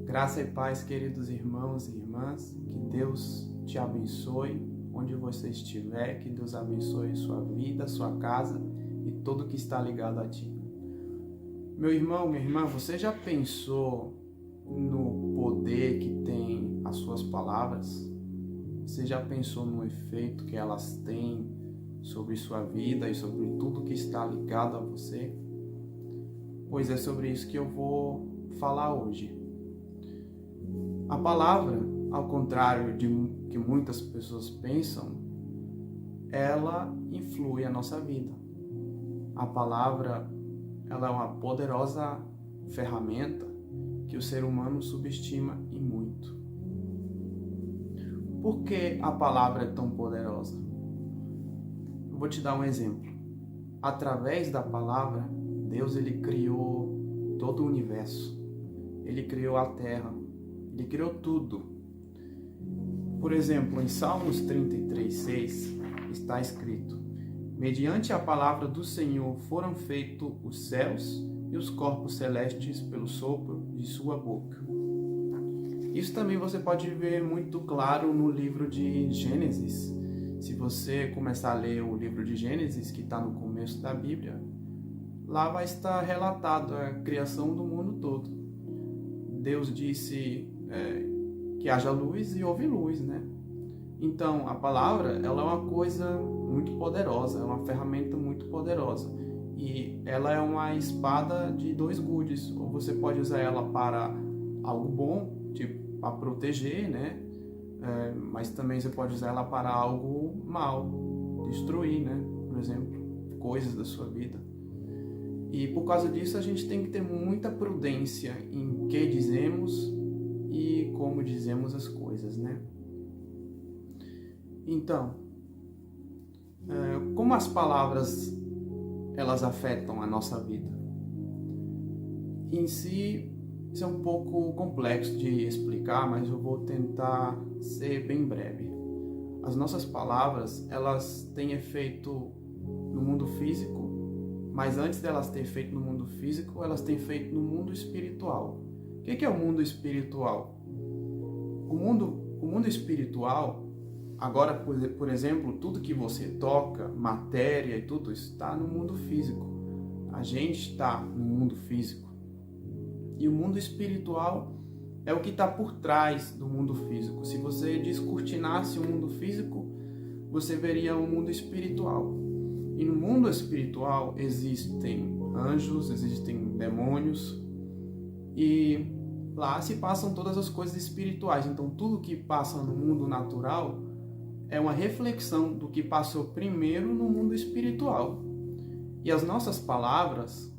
Graça e paz, queridos irmãos e irmãs, que Deus te abençoe onde você estiver, que Deus abençoe sua vida, sua casa e tudo que está ligado a ti. Meu irmão, minha irmã, você já pensou no poder que tem as suas palavras? Você já pensou no efeito que elas têm sobre sua vida e sobre tudo que está ligado a você? Pois é sobre isso que eu vou falar hoje. A palavra, ao contrário de que muitas pessoas pensam, ela influi a nossa vida. A palavra, ela é uma poderosa ferramenta que o ser humano subestima e muito. Por que a palavra é tão poderosa? Eu vou te dar um exemplo. Através da palavra, Deus ele criou todo o universo. Ele criou a terra. Ele criou tudo. Por exemplo, em Salmos 33:6 está escrito: mediante a palavra do Senhor foram feitos os céus e os corpos celestes pelo sopro de sua boca. Isso também você pode ver muito claro no livro de Gênesis. Se você começar a ler o livro de Gênesis, que está no começo da Bíblia, lá vai estar relatado a criação do mundo todo. Deus disse que haja luz e houve luz, né? Então, a palavra, ela é uma coisa muito poderosa, é uma ferramenta muito poderosa. E ela é uma espada de dois gumes. Ou você pode usar ela para algo bom, tipo, para proteger, né? Mas também você pode usar ela para algo mal, destruir, né? Por exemplo, coisas da sua vida. E por causa disso, a gente tem que ter muita prudência em que dizemos e como dizemos as coisas, né? Então, como as palavras elas afetam a nossa vida? Em si, isso é um pouco complexo de explicar, mas eu vou tentar ser bem breve. As nossas palavras, elas têm efeito no mundo físico, mas antes delas terem efeito no mundo físico, elas têm efeito no mundo espiritual. O que é o mundo espiritual? O mundo espiritual, agora, por exemplo, tudo que você toca, matéria e tudo, está no mundo físico. A gente está no mundo físico. E o mundo espiritual é o que está por trás do mundo físico. Se você descortinasse o mundo físico, você veria o mundo espiritual. E no mundo espiritual existem anjos, existem demônios, e lá se passam todas as coisas espirituais. Então tudo que passa no mundo natural é uma reflexão do que passou primeiro no mundo espiritual. E as nossas palavras,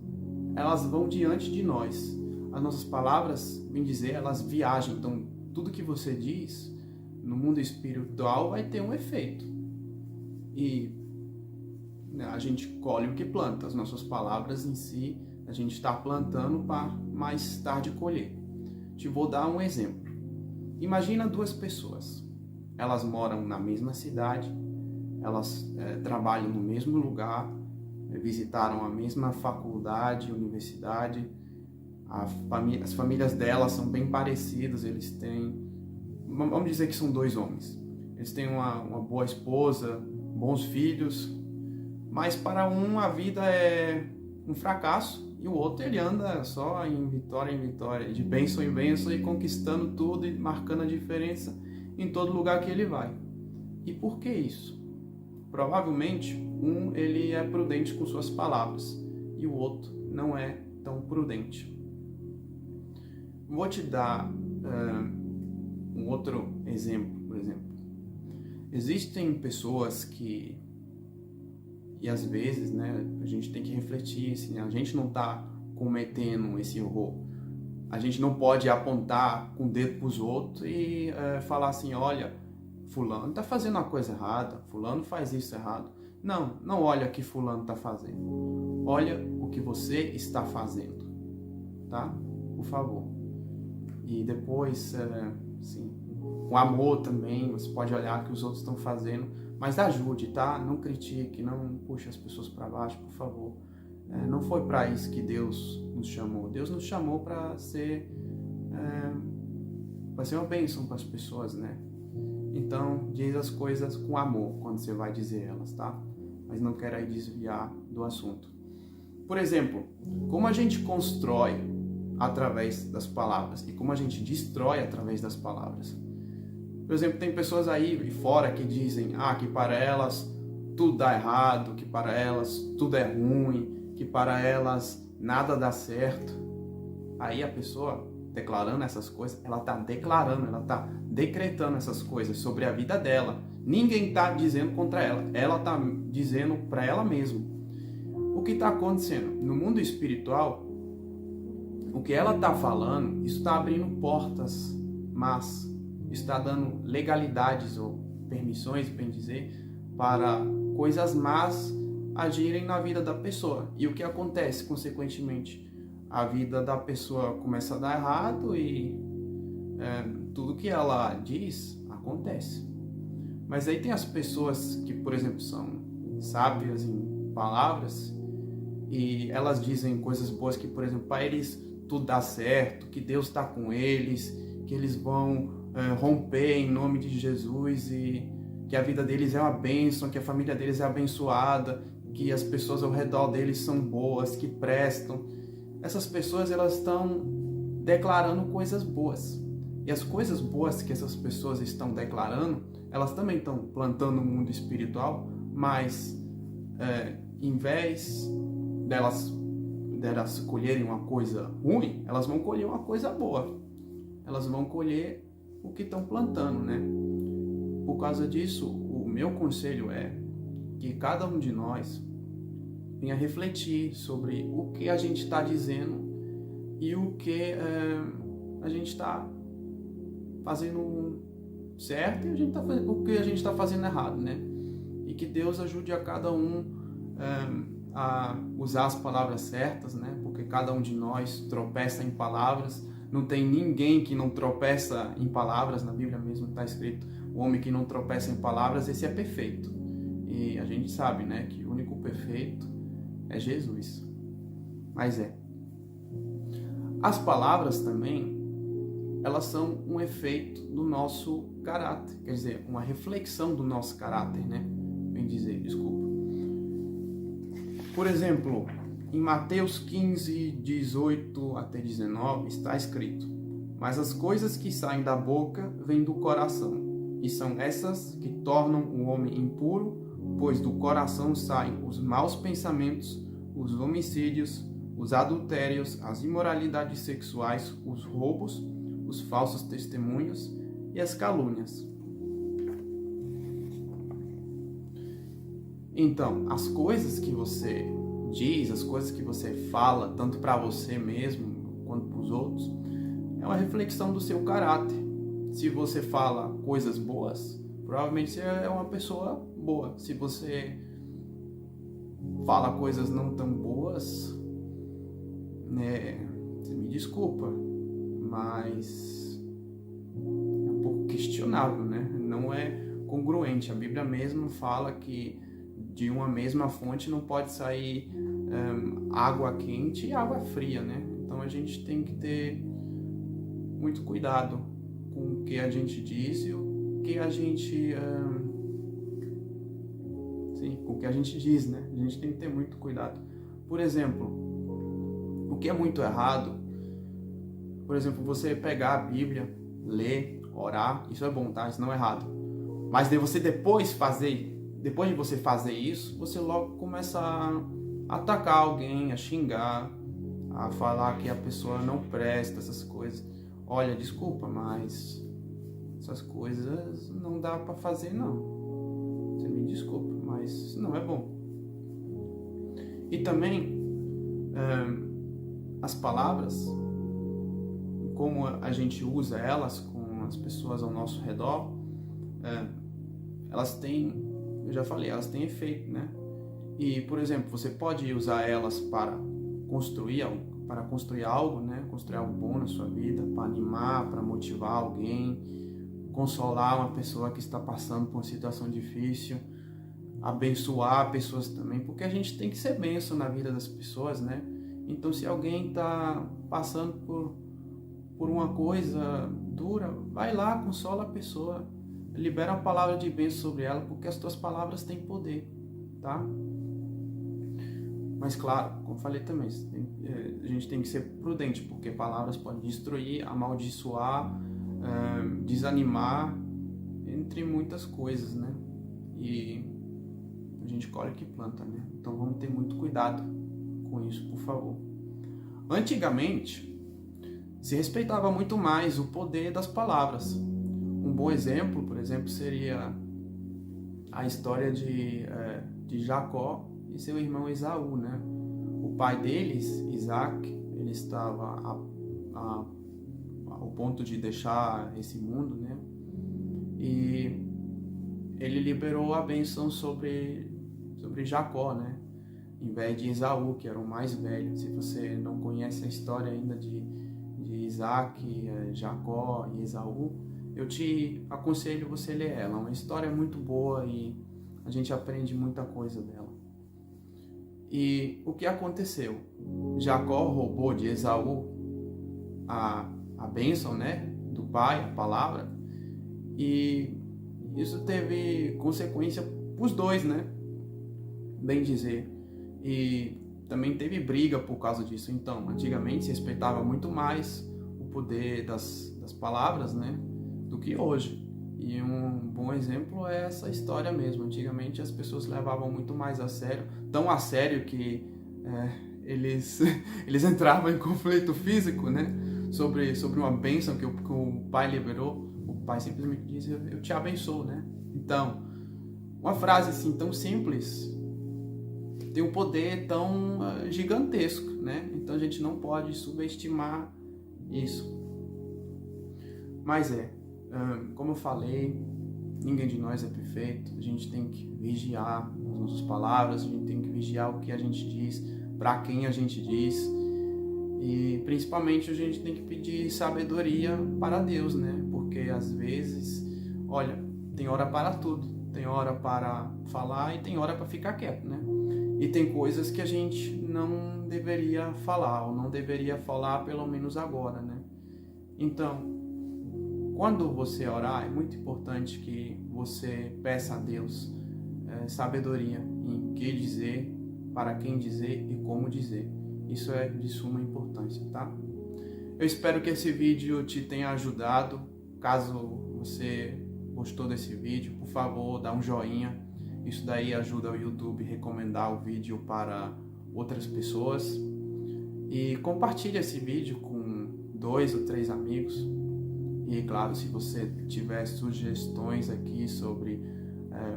elas vão diante de nós. As nossas palavras, bem dizer, elas viajam. Então tudo que você diz no mundo espiritual vai ter um efeito. E a gente colhe o que planta. As nossas palavras em si, a gente está plantando para mais tarde colher. Te vou dar um exemplo. Imagina duas pessoas. Elas moram na mesma cidade, elas trabalham no mesmo lugar, visitaram a mesma faculdade, universidade. As famílias delas são bem parecidas. Eles têm, vamos dizer que são dois homens. Eles têm uma boa esposa, bons filhos. Mas para um a vida é um fracasso e o outro ele anda só em vitória, de bênção em bênção e conquistando tudo e marcando a diferença em todo lugar que ele vai. E por que isso? Provavelmente um ele é prudente com suas palavras e o outro não é tão prudente. Vou te dar um outro exemplo, por exemplo. Existem pessoas que, e às vezes, né, a gente tem que refletir, assim, a gente não está cometendo esse erro. A gente não pode apontar com o dedo para os outros e falar assim, olha, fulano está fazendo uma coisa errada, fulano faz isso errado. Não olha o que fulano está fazendo. Olha o que você está fazendo, tá? Por favor. E depois, assim, com amor também, você pode olhar o que os outros estão fazendo, mas ajude, tá? Não critique, não puxe as pessoas para baixo, por favor. Não foi para isso que Deus nos chamou. Deus nos chamou para ser vai ser uma bênção para as pessoas, né? Então, diz as coisas com amor quando você vai dizer elas, tá? Mas não quero aí desviar do assunto. Por exemplo, como a gente constrói através das palavras e como a gente destrói através das palavras. Por exemplo, tem pessoas aí fora que dizem que para elas tudo dá errado, que para elas tudo é ruim, que para elas nada dá certo. Aí a pessoa declarando essas coisas, ela está declarando, ela está decretando essas coisas sobre a vida dela. Ninguém está dizendo contra ela está dizendo para ela mesma. O que está acontecendo? No mundo espiritual, o que ela está falando, isso está abrindo portas, mas está dando legalidades ou permissões, bem dizer, para coisas más agirem na vida da pessoa. E o que acontece, consequentemente? A vida da pessoa começa a dar errado e tudo que ela diz acontece. Mas aí tem as pessoas que, por exemplo, são sábias em palavras e elas dizem coisas boas que, por exemplo, para eles tudo dá certo, que Deus está com eles, que eles vão romper em nome de Jesus e que a vida deles é uma bênção, que a família deles é abençoada, que as pessoas ao redor deles são boas, que prestam. Essas pessoas, elas estão declarando coisas boas. E as coisas boas que essas pessoas estão declarando, elas também estão plantando no mundo espiritual, mas em vez delas colherem uma coisa ruim, elas vão colher uma coisa boa. Elas vão colher o que estão plantando, né? Por causa disso, o meu conselho é que cada um de nós venha refletir sobre o que a gente está dizendo e o que a gente está fazendo certo e o que a gente está fazendo errado, né? E que Deus ajude a cada um a usar as palavras certas, né? Porque cada um de nós tropeça em palavras. Não tem ninguém que não tropeça em palavras, na Bíblia mesmo está escrito, o homem que não tropeça em palavras, esse é perfeito. E a gente sabe, né, que o único perfeito é Jesus. Mas as palavras também, elas são um efeito do nosso caráter, quer dizer, uma reflexão do nosso caráter, né? Bem dizer, desculpa. Por exemplo, em Mateus 15, 18 até 19, está escrito: mas as coisas que saem da boca vêm do coração, e são essas que tornam o homem impuro, pois do coração saem os maus pensamentos, os homicídios, os adultérios, as imoralidades sexuais, os roubos, os falsos testemunhos e as calúnias. Então, as coisas que você diz, as coisas que você fala, tanto para você mesmo quanto para os outros, é uma reflexão do seu caráter. Se você fala coisas boas, provavelmente você é uma pessoa boa. Se você fala coisas não tão boas, né, você me desculpa, mas é um pouco questionável, né? Não é congruente. A Bíblia mesmo fala que de uma mesma fonte não pode sair água quente e água fria, né? Então a gente tem que ter muito cuidado com o que a gente diz e o que a gente com o que a gente diz, né? A gente tem que ter muito cuidado. Por exemplo, o que é muito errado, por exemplo, você pegar a Bíblia, ler, orar, isso é bom, tá? Isso não é errado. Mas depois de você fazer isso, você logo começa a atacar alguém, a xingar, a falar que a pessoa não presta, essas coisas. Olha, desculpa, mas essas coisas não dá para fazer, não. Você me desculpa, mas isso não é bom. E também, as palavras, como a gente usa elas com as pessoas ao nosso redor, elas têm, eu já falei, elas têm efeito, né? E, por exemplo, você pode usar elas para construir algo, né? Construir algo bom na sua vida, para animar, para motivar alguém, consolar uma pessoa que está passando por uma situação difícil, abençoar pessoas também, porque a gente tem que ser bênção na vida das pessoas, né? Então, se alguém está passando por por uma coisa dura, vai lá, consola a pessoa, libera a palavra de bênção sobre ela, porque as tuas palavras têm poder, tá? Mas claro, como falei também, a gente tem que ser prudente, porque palavras podem destruir, amaldiçoar, desanimar, entre muitas coisas, né? E a gente colhe o que planta, né? Então vamos ter muito cuidado com isso, por favor. Antigamente, se respeitava muito mais o poder das palavras. Um bom exemplo, por exemplo, seria a história de Jacó e seu irmão Esaú, né? O pai deles, Isaac, ele estava ao ponto de deixar esse mundo, né? E ele liberou a bênção sobre Jacó, né? Em vez de Esaú, que era o mais velho. Se você não conhece a história ainda de Isaac, Jacó e Esaú, eu te aconselho você ler ela. É uma história muito boa e a gente aprende muita coisa dela. E o que aconteceu? Jacó roubou de Esaú a bênção, né, do pai, a palavra, e isso teve consequência para os dois, né, bem dizer. E também teve briga por causa disso. Então, antigamente se respeitava muito mais o poder das palavras, né, do que hoje. E um bom exemplo é essa história mesmo. Antigamente as pessoas levavam muito mais a sério, tão a sério que eles entravam em conflito físico, né? Sobre uma bênção que o pai liberou. O pai simplesmente disse: eu te abençoo, né? Então, uma frase assim tão simples tem um poder tão gigantesco, né? Então a gente não pode subestimar isso. Mas como eu falei, ninguém de nós é perfeito. A gente tem que vigiar as nossas palavras, a gente tem que vigiar o que a gente diz, para quem a gente diz, e principalmente a gente tem que pedir sabedoria para Deus, né? Porque às vezes, olha, tem hora para tudo, tem hora para falar e tem hora para ficar quieto, né? E tem coisas que a gente não deveria falar, ou não deveria falar pelo menos agora, né? Então, quando você orar, é muito importante que você peça a Deus sabedoria em que dizer, para quem dizer e como dizer. Isso é de suma importância, tá? Eu espero que esse vídeo te tenha ajudado. Caso você gostou desse vídeo, por favor, dá um joinha. Isso daí ajuda o YouTube a recomendar o vídeo para outras pessoas. E compartilhe esse vídeo com 2 ou 3 amigos. E claro, se você tiver sugestões aqui sobre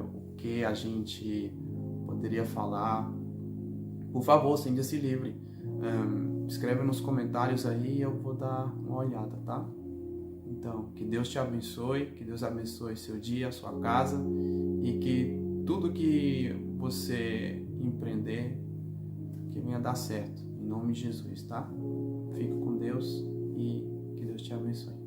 o que a gente poderia falar, por favor, sinta-se livre. Escreva nos comentários aí e eu vou dar uma olhada, tá? Então, que Deus te abençoe, que Deus abençoe seu dia, sua casa, e que tudo que você empreender, que venha dar certo, em nome de Jesus, tá? Fique com Deus e que Deus te abençoe.